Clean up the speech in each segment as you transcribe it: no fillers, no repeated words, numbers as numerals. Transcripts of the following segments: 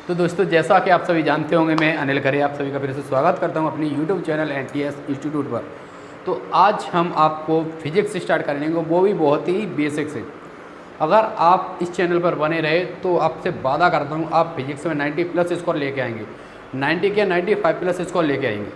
तो दोस्तों, जैसा कि आप सभी जानते होंगे, मैं अनिल खरे आप सभी का फिर से स्वागत करता हूं अपनी यूट्यूब चैनल एनटीएस इंस्टीट्यूट पर। तो आज हम आपको फिजिक्स स्टार्ट करेंगे, वो भी बहुत ही बेसिक से। अगर आप इस चैनल पर बने रहे तो आपसे वादा करता हूं आप फिजिक्स में 90+ स्कोर लेके आएंगे, 90 के 95+ स्कोर लेके आएंगे।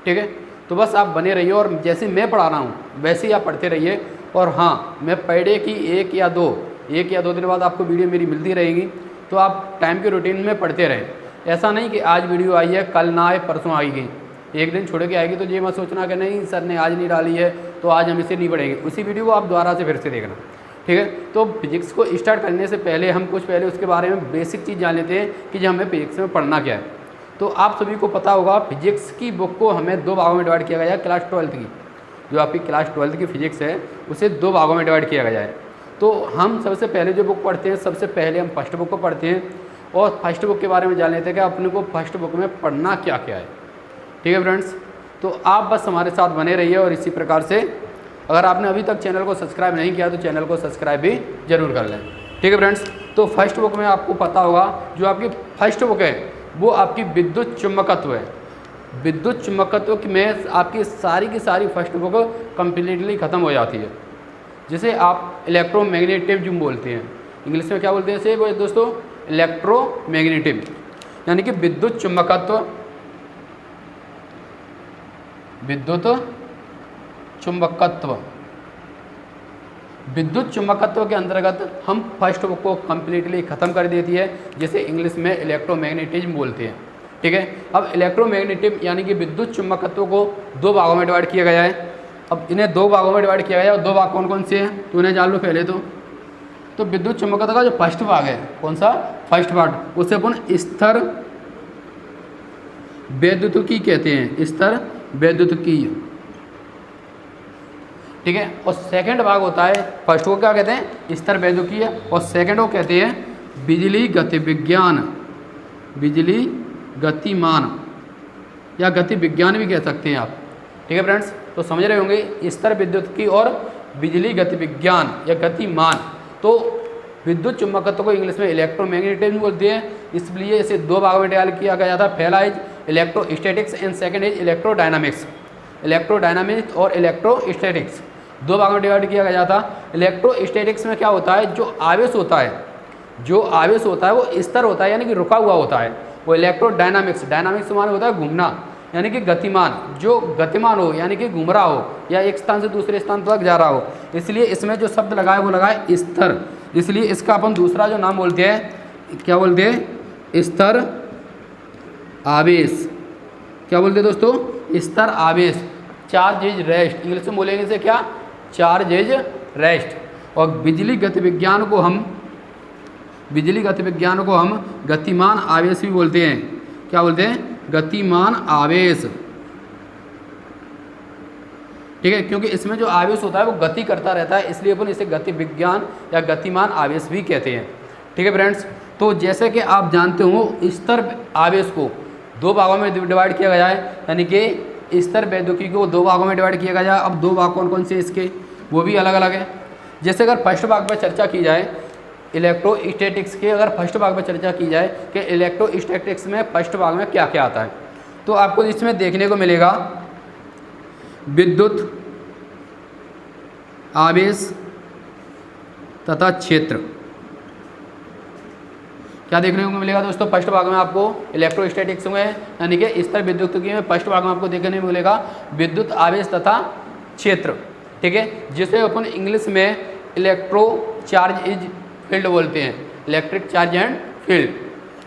ठीक है, तो बस आप बने रहिए और जैसे मैं पढ़ा रहा हूँ वैसे ही आप पढ़ते रहिए। और हाँ, मैं पर डे की एक या दो दिन बाद आपको वीडियो मेरी मिलती रहेगी, तो आप टाइम के रूटीन में पढ़ते रहें। ऐसा नहीं कि आज वीडियो आई है कल ना आए परसों आएगी, एक दिन छोड़ के आएगी, तो ये मत सोचना कि नहीं सर ने आज नहीं डाली है तो आज हम इसे नहीं पढ़ेंगे। उसी वीडियो को आप दोबारा से फिर से देखना। ठीक है, तो फिजिक्स को स्टार्ट करने से पहले हम कुछ पहले उसके बारे में बेसिक चीज़ जान लेते हैं कि हमें फिजिक्स में पढ़ना क्या है। तो आप सभी को पता होगा फिजिक्स की बुक को हमें 2 भागों में डिवाइड किया गया है। क्लास 12th की, जो आपकी क्लास 12th की फिजिक्स है, उसे 2 भागों में डिवाइड किया गया है। तो हम सबसे पहले जो बुक पढ़ते हैं, सबसे पहले हम फर्स्ट बुक को पढ़ते हैं और फर्स्ट बुक के बारे में जान लेते हैं कि अपने को फर्स्ट बुक में पढ़ना क्या क्या है। ठीक है फ्रेंड्स, तो आप बस हमारे साथ बने रहिए। और इसी प्रकार से अगर आपने अभी तक चैनल को सब्सक्राइब नहीं किया तो चैनल को सब्सक्राइब भी जरूर कर लें। ठीक है फ्रेंड्स, तो फर्स्ट बुक में आपको पता होगा जो आपकी फर्स्ट बुक है वो आपकी विद्युत चुम्बकत्व है। विद्युत चुम्बकत्व में आपकी सारी की सारी फर्स्ट बुक कम्प्लीटली ख़त्म हो जाती है, जिसे आप इलेक्ट्रोमैग्नेटिज्म बोलते हैं। इंग्लिश में क्या बोलते हैं इसे वो दोस्तों? इलेक्ट्रोमैग्नेटिज्म, यानी कि विद्युत चुम्बकत्व। विद्युत चुम्बकत्व, विद्युत चुम्बकत्व के अंतर्गत हम फर्स्ट बुक को कम्प्लीटली ख़त्म कर देती है, जिसे इंग्लिश में इलेक्ट्रोमैग्नेटिज्म बोलते हैं। ठीक है, अब इलेक्ट्रोमैग्नेटिज्म यानी कि विद्युत चुम्बकत्व को 2 भागों में डिवाइड किया गया है। अब इन्हें 2 भागों में डिवाइड किया गया है और 2 भाग कौन कौन से हैं तो उन्हें जान लो पहले। तो विद्युत चुम्बकत्व का जो फर्स्ट भाग है, कौन सा फर्स्ट पार्ट, उसे अपन स्तर वैद्युतिकी कहते हैं, स्तर वैद्युतिकी। ठीक है, और सेकंड भाग होता है, फर्स्ट को क्या कहते हैं? स्तर वैद्युतिकीय, और सेकंड को कहते हैं बिजली गति विज्ञान, बिजली गतिमान या गति विज्ञान भी कह सकते हैं आप। ठीक है फ्रेंड्स, तो समझ रहे होंगे स्तर विद्युतिकी और बिजली गति विज्ञान या गतिमान। तो विद्युत चुम्बकत्व को इंग्लिश में इलेक्ट्रोमैग्नेटिज्म बोलते हैं, इसलिए इसे 2 भागों में डिवाइड किया गया था। पहला is electrostatics and second is electrodynamics. Electrodynamics और इलेक्ट्रोस्टैटिक्स 2 भागों में डिवाइड किया गया था। इलेक्ट्रोस्टैटिक्स में क्या होता है, जो आवेश होता है वो स्तर होता है, यानी कि रुका हुआ होता है। वो इलेक्ट्रोडायनामिक्स, डायनामिक्स माने होता है घूमना, यानी कि गतिमान, जो गतिमान हो यानी कि घूम रहा हो या एक स्थान से दूसरे स्थान तक जा रहा हो। इसलिए इसमें जो शब्द लगा है वो लगा है स्तर, इसलिए इसका अपन दूसरा जो नाम बोलते हैं, क्या बोलते हैं? स्तर आवेश। क्या बोलते हैं दोस्तों? स्तर आवेश। चार्ज इज रेस्ट, इंग्लिश में बोलेंगे से क्या? Charge is rest. और बिजली गति विज्ञान को हम गतिमान आवेश भी बोलते हैं। क्या बोलते हैं? गतिमान आवेश। ठीक है, क्योंकि इसमें जो आवेश होता है वो गति करता रहता है, इसलिए अपन इसे गति विज्ञान या गतिमान आवेश भी कहते हैं। ठीक है फ्रेंड्स, तो जैसे कि आप जानते हो स्तर आवेश को 2 भागों में डिवाइड किया गया है, यानी कि स्तर वैद्युतिकी को 2 भागों में डिवाइड किया गया है। अब 2 भाग कौन कौन से इसके, वो भी अलग अलग है। जैसे अगर फर्स्ट भाग पर चर्चा की जाए इलेक्ट्रोस्टैटिक्स के, अगर फर्स्ट भाग पर चर्चा की जाए कि इलेक्ट्रोस्टैटिक्स में फर्स्ट भाग में क्या क्या आता है, तो आपको इसमें देखने को मिलेगा विद्युत आवेश तथा क्षेत्र। क्या देखने को मिलेगा दोस्तों? फर्स्ट भाग में आपको इलेक्ट्रोस्टैटिक्स में यानी कि स्तर विद्युतिकी में फर्स्ट भाग में आपको देखने को मिलेगा विद्युत आवेश तथा क्षेत्र। ठीक है, जिसे अपन इंग्लिश में इलेक्ट्रो चार्ज इज फील्ड बोलते हैं, इलेक्ट्रिक चार्ज एंड फील्ड।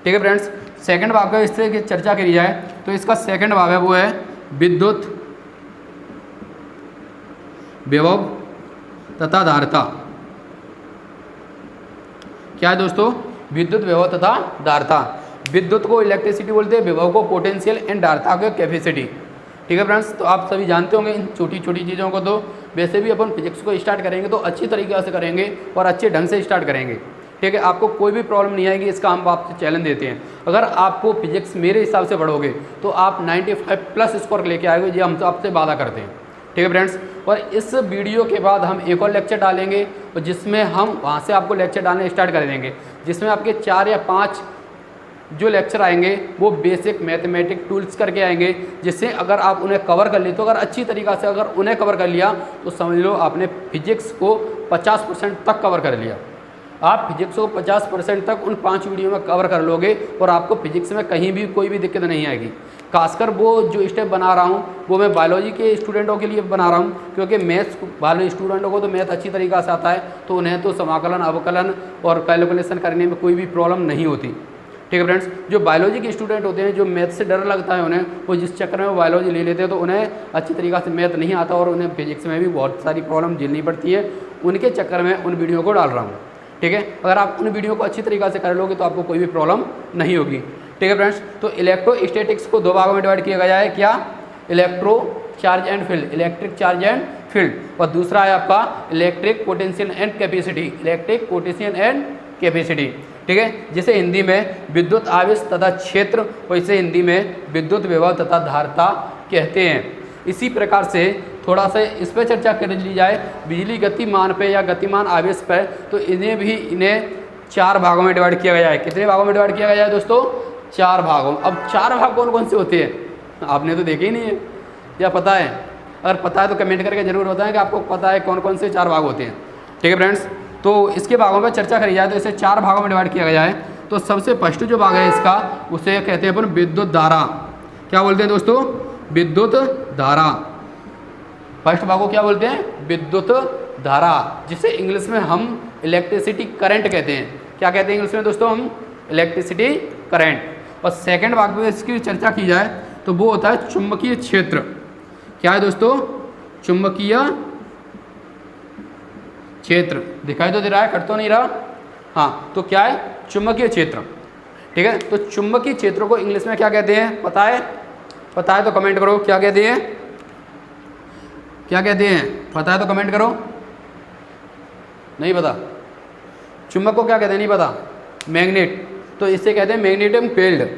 ठीक है फ्रेंड्स, सेकंड भाग का इससे चर्चा करी जाए तो इसका सेकंड भाग है वो है विद्युत विभव तथा धारिता। क्या है दोस्तों? विद्युत विभव तथा धारिता। विद्युत को इलेक्ट्रिसिटी बोलते हैं, विभव को पोटेंशियल एंड धारिता को कैपेसिटी। ठीक है फ्रेंड्स, तो आप सभी जानते होंगे इन छोटी छोटी चीज़ों को। तो वैसे भी अपन फिजिक्स को स्टार्ट करेंगे तो अच्छी तरीके से करेंगे और अच्छे ढंग से स्टार्ट करेंगे। ठीक है, आपको कोई भी प्रॉब्लम नहीं आएगी, इसका हम आपसे चैलेंज देते हैं। अगर आपको फिजिक्स मेरे हिसाब से पढ़ोगे तो आप 95+ स्कोर लेके आएंगे, ये हम आपसे वादा करते हैं। ठीक है फ्रेंड्स, और इस वीडियो के बाद हम एक और लेक्चर डालेंगे और जिसमें हम वहाँ से आपको लेक्चर डालने स्टार्ट कर देंगे, जिसमें आपके 4 या 5 जो लेक्चर आएंगे वो बेसिक मैथमेटिक टूल्स करके आएंगे, जिससे अगर आप उन्हें कवर कर लिए तो अगर अच्छी तरीक़ा से अगर उन्हें कवर कर लिया तो समझ लो आपने फिजिक्स को 50% तक कवर कर लिया। आप फिजिक्स को 50% तक उन 5 वीडियो में कवर कर लोगे और आपको फिजिक्स में कहीं भी कोई भी दिक्कत नहीं आएगी। खासकर वो जो स्टेप बना रहा हूँ वो मैं बायोलॉजी के स्टूडेंटों के लिए बना रहा हूँ, क्योंकि मैथ्स बायोलॉजी स्टूडेंटों को तो मैथ अच्छी तरीक़ा से आता है, तो उन्हें तो समाकलन अवकलन और कैलकुलेशन करने में कोई भी प्रॉब्लम नहीं होती। ठीक है फ्रेंड्स, जो बायोलॉजी के स्टूडेंट होते हैं, जो मैथ से डर लगता है उन्हें, वो जिस चक्कर में वो बायोलॉजी ले लेते हैं तो उन्हें अच्छी तरीक़ा से मैथ नहीं आता और उन्हें फिजिक्स में भी बहुत सारी प्रॉब्लम झेलनी पड़ती है। उनके चक्कर में उन वीडियो को डाल रहा हूँ। ठीक है, अगर आप उन वीडियो को अच्छी तरीक़ा से कर लोगे तो आपको कोई भी प्रॉब्लम नहीं होगी। ठीक है फ्रेंड्स, तो इलेक्ट्रोस्टैटिक्स को 2 भागों में डिवाइड किया गया है। क्या? Electro charge and field, electric charge and field, और दूसरा है आपका electric potential and capacity, electric potential and capacity. ठीक है, जिसे हिंदी में विद्युत आवेश तथा क्षेत्र, और इसे हिंदी में विद्युत विभव तथा धारिता कहते हैं। इसी प्रकार से थोड़ा सा इस पर चर्चा कर ली जाए, बिजली गतिमान पे या गतिमान आवेश पर, तो इन्हें 4 भागों में डिवाइड किया गया है। कितने भागों में डिवाइड किया गया है दोस्तों? 4 भागों। अब 4 भाग कौन कौन से होते हैं? आपने तो देखे ही नहीं है या पता है? अगर पता है तो कमेंट करके जरूर बताएं कि आपको पता है कौन कौन से 4 भाग होते हैं। ठीक है फ्रेंड्स, तो इसके भागों पर चर्चा करी जाए तो इसे 4 भागों में डिवाइड किया गया है। तो सबसे फर्स्ट जो भाग है इसका, उसे कहते हैं अपन विद्युत धारा। क्या बोलते हैं दोस्तों? विद्युत धारा। फर्स्ट भाग को क्या बोलते हैं? विद्युत धारा, जिसे इंग्लिश में हम इलेक्ट्रिसिटी करंट कहते हैं। क्या कहते हैं इंग्लिश में दोस्तों? हम इलेक्ट्रिसिटी करंट। और सेकंड भाग में इसकी चर्चा की जाए तो वो होता है चुंबकीय क्षेत्र। क्या है दोस्तों? चुंबकीय क्षेत्र। दिखाई तो दे रहा है, कट तो नहीं रहा? हाँ, तो क्या है? चुंबकीय क्षेत्र। ठीक है, तो चुंबकीय क्षेत्र को इंग्लिश में क्या कहते हैं? पता है? पता है तो कमेंट करो, क्या कहते हैं? क्या कहते हैं? पता है तो कमेंट करो। नहीं पता? चुंबक को क्या कहते हैं? नहीं पता? मैग्नेट। तो इसे कहते हैं मैग्नेटिक फील्ड।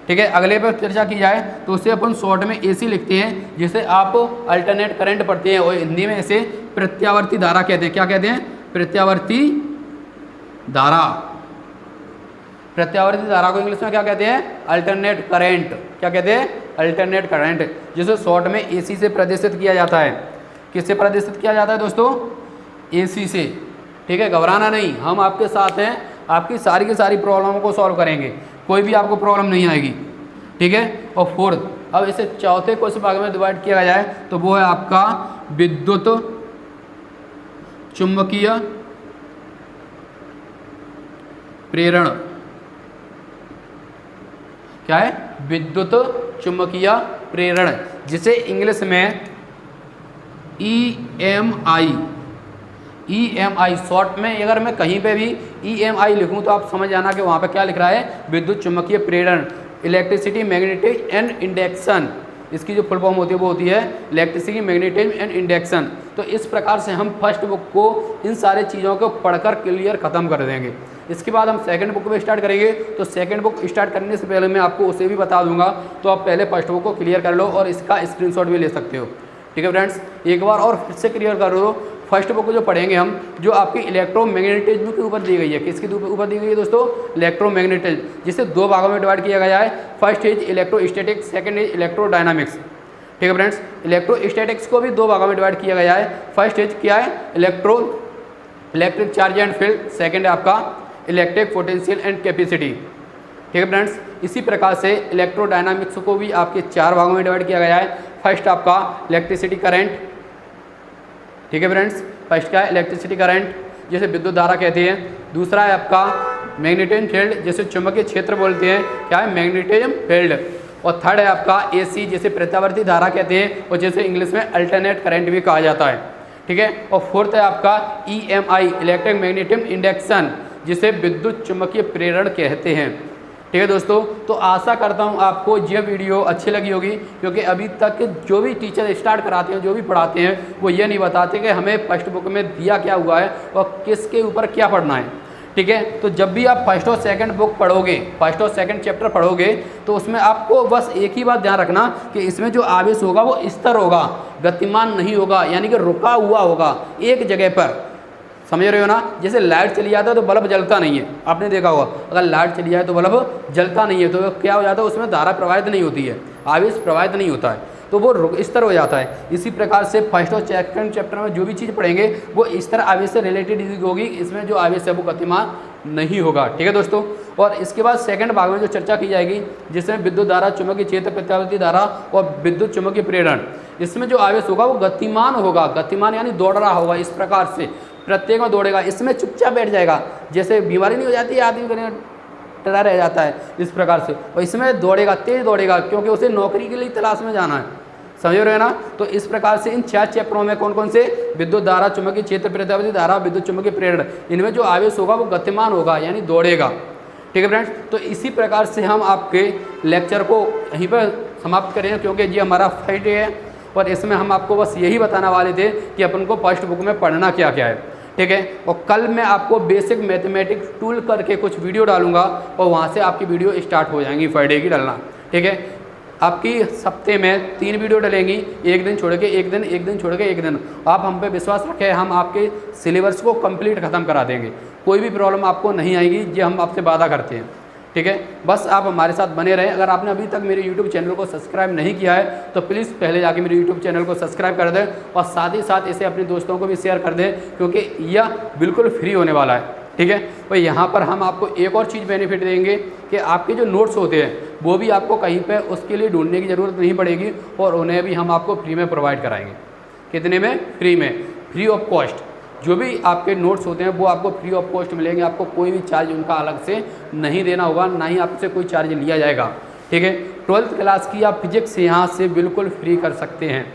ठीक है, अगले पर चर्चा की जाए तो उसे अपन शॉर्ट में AC लिखते हैं, जिसे आप अल्टरनेट करंट पढ़ते हैं, और हिंदी में इसे प्रत्यावर्ती धारा कहते हैं। क्या कहते हैं? प्रत्यावर्ती धारा। प्रत्यावर्ती धारा को इंग्लिश में क्या कहते हैं? Alternate current. क्या कहते हैं? अल्टरनेट करंट, जिसे शॉर्ट में AC से प्रदर्शित किया जाता है। किससे प्रदर्शित किया जाता है दोस्तों? AC से। ठीक है, घबराना नहीं, हम आपके साथ हैं, आपकी सारी की सारी प्रॉब्लमों को सॉल्व करेंगे, कोई भी आपको प्रॉब्लम नहीं आएगी। ठीक है, और फोर्थ, अब इसे चौथे क्वेश्चन भाग में डिवाइड किया जाए तो वो है आपका विद्युत चुंबकीय प्रेरण। क्या है? विद्युत चुंबकीय प्रेरण, जिसे इंग्लिश में EMI शॉर्ट में, अगर मैं कहीं पे भी EMI लिखूं तो आप समझ जाना कि वहाँ पे क्या लिख रहा है? विद्युत चुंबकीय प्रेरण, इलेक्ट्रिसिटी मैग्नेटिक एंड इंडक्शन। इसकी जो फुल फॉर्म होती है वो होती है इलेक्ट्रिसिटी मैग्नेटिज्म एंड इंडक्शन। तो इस प्रकार से हम फर्स्ट बुक को इन सारे चीज़ों को पढ़कर क्लियर ख़त्म कर देंगे। इसके बाद हम सेकंड बुक में स्टार्ट करेंगे। तो सेकंड बुक स्टार्ट करने से पहले मैं आपको उसे भी बता दूंगा, तो आप पहले फर्स्ट बुक को क्लियर कर लो और इसका स्क्रीनशॉट भी ले सकते हो। ठीक है फ्रेंड्स, एक बार और फिर से क्लियर कर लो। फर्स्ट बुक जो पढ़ेंगे हम, जो आपकी इलेक्ट्रोमैग्नेटिज्म के ऊपर दी गई है। किसके ऊपर दी गई है दोस्तों? इलेक्ट्रोमैग्नेटिज्म, जिसे 2 भागों में डिवाइड किया गया है। First is electrostatics, second is electrodynamics. ठीक है फ्रेंड्स, इलेक्ट्रोस्टैटिक्स को भी 2 भागों में डिवाइड किया गया है। फर्स्ट इज क्या है? Electric charge and field, second है आपका इलेक्ट्रिक पोटेंशियल एंड कैपेसिटी। ठीक है फ्रेंड्स, इसी प्रकार से इलेक्ट्रोडायनामिक्स को भी आपके 4 भागों में डिवाइड किया गया है। फर्स्ट आपका इलेक्ट्रिसिटी करंट। ठीक है फ्रेंड्स, फर्स्ट क्या है? इलेक्ट्रिसिटी करंट, जिसे विद्युत धारा कहते हैं। दूसरा है आपका मैग्नेटिज्म फील्ड, जिसे चुंबकीय क्षेत्र बोलते हैं। क्या है? Magnetism field. और थर्ड है आपका AC, जिसे प्रत्यावर्ती धारा कहते हैं और जिसे इंग्लिश में अल्टरनेट करंट भी कहा जाता है। ठीक है, और फोर्थ है आपका EMI, इलेक्ट्रिक मैग्नेटिज्म इंडक्शन, जिसे विद्युत चुंबकीय प्रेरण कहते हैं। ठीक है दोस्तों, तो आशा करता हूँ आपको यह वीडियो अच्छी लगी होगी, क्योंकि अभी तक जो भी टीचर स्टार्ट कराते हैं, जो भी पढ़ाते हैं, वो ये नहीं बताते कि हमें फर्स्ट बुक में दिया क्या हुआ है और किसके ऊपर क्या पढ़ना है। ठीक है, तो जब भी आप फर्स्ट और सेकंड बुक पढ़ोगे, फर्स्ट और सेकंड चैप्टर पढ़ोगे, तो उसमें आपको बस एक ही बात ध्यान रखना कि इसमें जो आवेश होगा वो स्थिर होगा, गतिमान नहीं होगा, यानी कि रुका हुआ होगा एक जगह पर। समझ रहे हो ना। जैसे लाइट चली जाता है तो बल्ब जलता नहीं है, आपने देखा होगा, अगर लाइट चली जाए तो बल्ब जलता नहीं है, तो क्या हो जाता है, उसमें धारा प्रवाहित नहीं होती है, आवेश प्रवाहित नहीं होता है, तो वो इस तरह हो जाता है। इसी प्रकार से फर्स्ट और सेकंड चैप्टर में जो भी चीज़ पढ़ेंगे वो इस तरह आवेश से रिलेटेड होगी, इसमें जो आवेश है वो गतिमान नहीं होगा। ठीक है दोस्तों। और इसके बाद सेकंड भाग में जो चर्चा की जाएगी, जिसमें विद्युत धारा, चुंबकीय क्षेत्र, प्रत्यावर्ती धारा और विद्युत चुंबकीय प्रेरण, इसमें जो आवेश होगा वो गतिमान होगा, गतिमान यानी दौड़ रहा होगा, इस प्रकार से प्रत्येक में दौड़ेगा, इसमें चुपचाप बैठ जाएगा, जैसे बीमारी नहीं हो जाती है आदमी डरा रह जाता है, इस प्रकार से, और इसमें दौड़ेगा, तेज दौड़ेगा, क्योंकि उसे नौकरी के लिए तलाश में जाना है, समझ रहे हो ना। तो इस प्रकार से इन 4 चैप्टरों में कौन कौन से, विद्युत धारा, चुंबकीय क्षेत्र, प्रत्यावर्ती धारा, विद्युत चुंबकीय प्रेरण, इनमें जो आवेश होगा वो गतिमान होगा यानी दौड़ेगा। ठीक है फ्रेंड्स। तो इसी प्रकार से हम आपके लेक्चर को यहीं पर समाप्त करें, क्योंकि ये हमारा फर्स्ट डे है और इसमें हम आपको बस यही बताने वाले थे कि अपन को फर्स्ट बुक में पढ़ना क्या क्या है। ठीक है। और कल मैं आपको बेसिक मैथमेटिक्स टूल करके कुछ वीडियो डालूंगा और वहाँ से आपकी वीडियो स्टार्ट हो जाएंगी फ्राइडे की डालना। ठीक है। आपकी हफ्ते में 3 वीडियो डलेंगी, एक दिन छोड़ के एक दिन, एक दिन छोड़ के एक दिन। आप हम पे विश्वास रखें, हम आपके सिलेबस को कंप्लीट ख़त्म करा देंगे, कोई भी प्रॉब्लम आपको नहीं आएगी, ये हम आपसे वादा करते हैं। ठीक है। बस आप हमारे साथ बने रहें। अगर आपने अभी तक मेरे YouTube चैनल को सब्सक्राइब नहीं किया है तो प्लीज़ पहले जाके मेरे YouTube चैनल को सब्सक्राइब कर दें और साथ ही साथ इसे अपने दोस्तों को भी शेयर कर दें, क्योंकि यह बिल्कुल फ्री होने वाला है। ठीक है। और यहाँ पर हम आपको एक और चीज़ बेनिफिट देंगे कि आपके जो नोट्स होते हैं वो भी आपको कहीं पे उसके लिए ढूंढने की ज़रूरत नहीं पड़ेगी और उन्हें भी हम आपको फ्री में प्रोवाइड कराएंगे। कितने में? फ्री में, फ्री ऑफ कॉस्ट। जो भी आपके नोट्स होते हैं वो आपको फ्री ऑफ कॉस्ट मिलेंगे, आपको कोई भी चार्ज उनका अलग से नहीं देना होगा, ना ही आपसे कोई चार्ज लिया जाएगा। ठीक है। 12th क्लास की आप फिजिक्स यहाँ से बिल्कुल फ्री कर सकते हैं।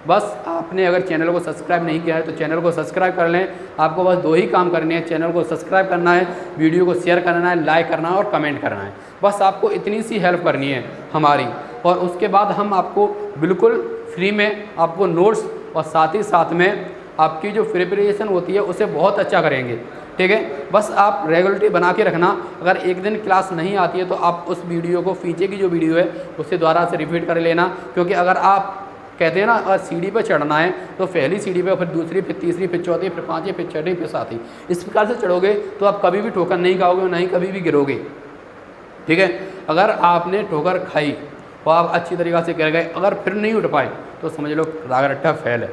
बस आपने अगर चैनल को सब्सक्राइब नहीं किया है तो चैनल को सब्सक्राइब कर लें। आपको बस 2 ही काम करने हैं, चैनल को सब्सक्राइब करना है, वीडियो को शेयर करना है, लाइक करना है और कमेंट करना है। बस आपको इतनी सी हेल्प करनी है हमारी, और उसके बाद हम आपको बिल्कुल फ्री में आपको नोट्स और साथ ही साथ में आपकी जो प्रिपरेशन होती है उसे बहुत अच्छा करेंगे। ठीक है। बस आप रेगुलरिटी बना के रखना। अगर एक दिन क्लास नहीं आती है तो आप उस वीडियो को, पीछे की जो वीडियो है उसे दोबारा से रिपीट कर लेना, क्योंकि अगर आप कहते हैं ना अगर सीढ़ी पर चढ़ना है तो पहली सीढ़ी पे, फिर दूसरी, फिर तीसरी, फिर चौथी, फिर पाँचवीं, फिर छठी, फिर सातवीं, इस प्रकार से चढ़ोगे तो आप कभी भी ठोकर नहीं खाओगे, ना ही कभी भी गिरोगे। ठीक है। अगर आपने ठोकर खाई और आप अच्छी तरीक़े से गिर गए, अगर फिर नहीं उठ पाए तो समझ लो राग रट्टा फेल है।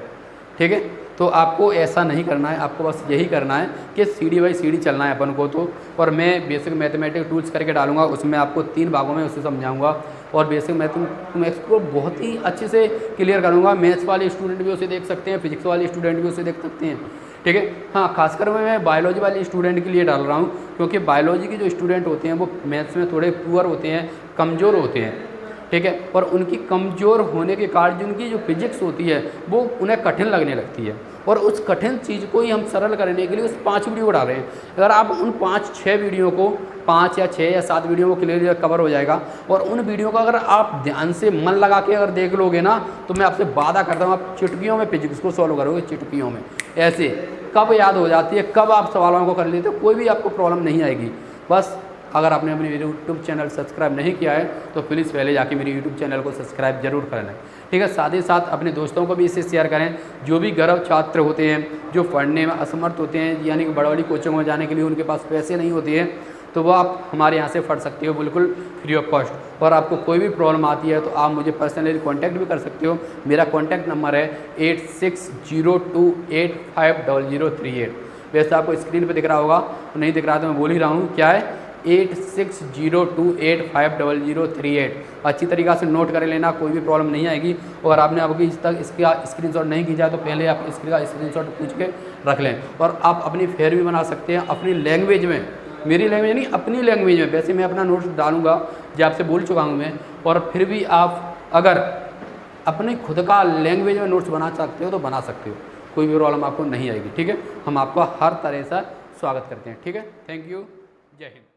ठीक है। तो आपको ऐसा नहीं करना है, आपको बस यही करना है कि सीढ़ी बाई सीढ़ी चलना है अपन को। तो और मैं बेसिक मैथमेटिक्स टूल्स करके डालूंगा, उसमें आपको 3 भागों में उसे समझाऊंगा और बेसिक मैथमेटिक्स को बहुत ही अच्छे से क्लियर करूंगा। मैथ्स वाले स्टूडेंट भी उसे देख सकते हैं, फिजिक्स वाले स्टूडेंट भी उसे देख सकते हैं। ठीक है। हाँ, खासकर मैं बायोलॉजी वाले स्टूडेंट के लिए डाल रहा हूँ, क्योंकि बायोलॉजी के जो स्टूडेंट होते हैं वो मैथ्स में थोड़े पुअर होते हैं, कमज़ोर होते हैं। ठीक है। और उनकी कमज़ोर होने के कारण जो उनकी जो फिजिक्स होती है वो उन्हें कठिन लगने लगती है, और उस कठिन चीज़ को ही हम सरल करने के लिए उस 5 वीडियो को डाल रहे हैं। अगर आप उन 5-6 वीडियो को, 5 या 6 या 7 वीडियो को क्लियर कवर हो जाएगा, और उन वीडियो को अगर आप ध्यान से मन लगा के अगर देख लोगे ना तो मैं आपसे वादा करता हूँ आप चुटकियों में फिजिक्स को सॉल्व करोगे, चुटकियों में। ऐसे कब याद हो जाती है, कब आप सवालों को कर लेते हो, कोई भी आपको प्रॉब्लम नहीं आएगी। बस अगर आपने अपने यूट्यूब चैनल सब्सक्राइब नहीं किया है तो प्लीज़ पहले जाके मेरे यूट्यूब चैनल को सब्सक्राइब जरूर करना है। ठीक है। साथ ही साथ अपने दोस्तों को भी इसे शेयर करें, जो भी गरीब छात्र होते हैं, जो पढ़ने में असमर्थ होते हैं, यानी कि बड़ी बड़ी कोचिंग में जाने के लिए उनके पास पैसे नहीं होते हैं, तो वो आप हमारे यहाँ से पढ़ सकते हो बिल्कुल फ्री ऑफ कॉस्ट। और आपको कोई भी प्रॉब्लम आती है तो आप मुझे पर्सनली कॉन्टैक्ट भी कर सकते हो। मेरा कॉन्टैक्ट नंबर है 8602850038। वैसे आपको स्क्रीन पर दिख रहा होगा, नहीं दिख रहा तो मैं बोल ही रहा हूँ, क्या है 8602850038। अच्छी तरीक़ा से नोट कर लेना, कोई भी प्रॉब्लम नहीं आएगी। और आपने अभी तक इसका स्क्रीनशॉट नहीं खींचा तो पहले आप इसका स्क्रीनशॉट खींच के रख लें। और आप अपनी फेयर भी बना सकते हैं अपनी लैंग्वेज में, मेरी लैंग्वेज नहीं, अपनी लैंग्वेज में। वैसे मैं अपना नोट्स डालूंगा जो आपसे बोल चुका हूँ मैं, और फिर भी आप अगर अपने खुद का लैंग्वेज में नोट्स बना सकते हो तो बना सकते हो, कोई भी प्रॉब्लम आपको नहीं आएगी। ठीक है। हम आपका हर तरह से स्वागत करते हैं। ठीक है। Thank you. जय हिंद।